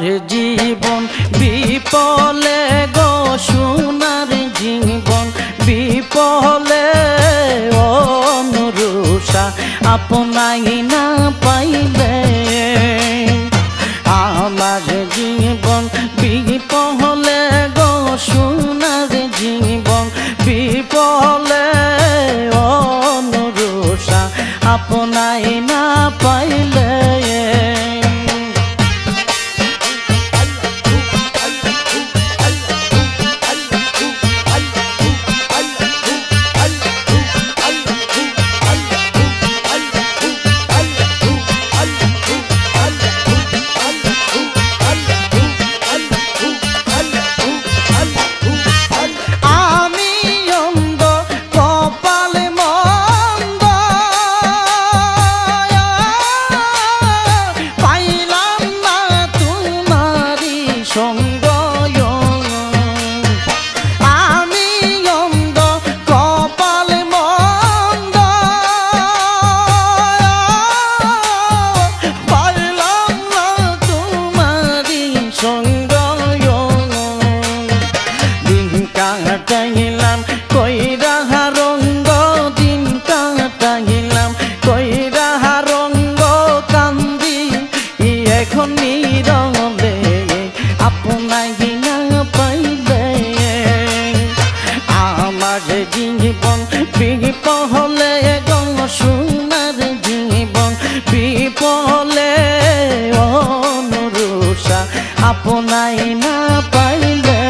জীবন বিপলে গো সোনার জীবন বিপলে অনুরুষা আপনাই না পাইলে আমার জীবন বিপলে গো সোনার জীবন বিপলে অনুরুষা আপনাই না পাইলে জীবন বিপলে গো সোনার জীবন বিপলে অনুরুষা আপনাই না পাইলে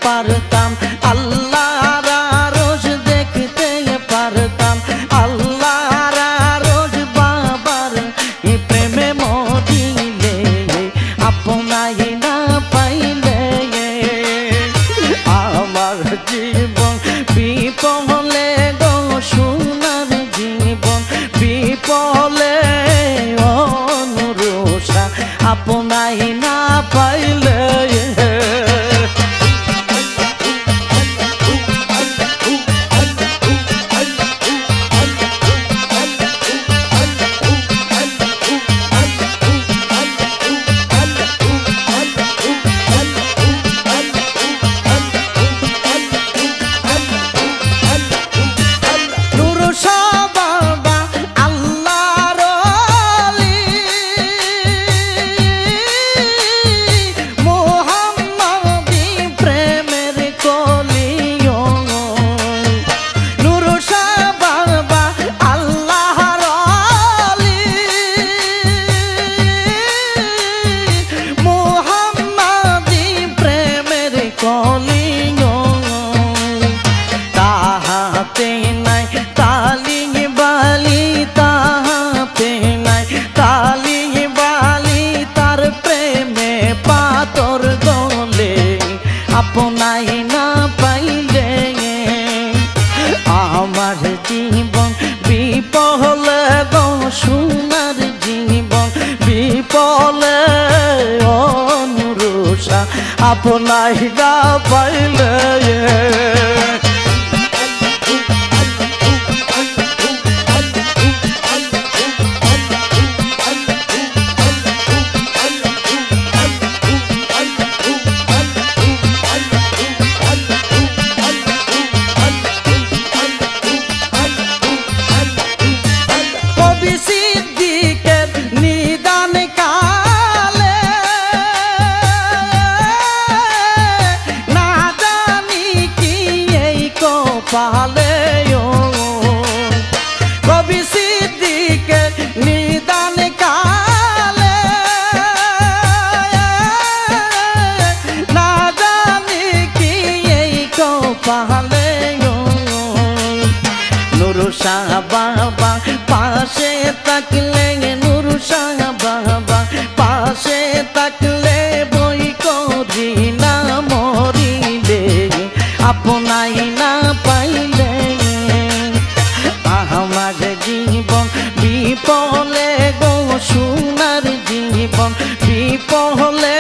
পারতাম আল্লাহর আরশ দেখতে পারতাম আল্লাহর আরশ বাবার প্রেমে মরিলে আপনাই না পাইলে আমার জীবন বিপলে গো সোনার জীবন বিপলে অনুরুষা আপনাই না পাইলে আপনাই না পাইলে আমার জীবন বিপলে গো সোনার জীবন বিপলে অনুরুষা আপনাই না পাইলে জীবন বিপলে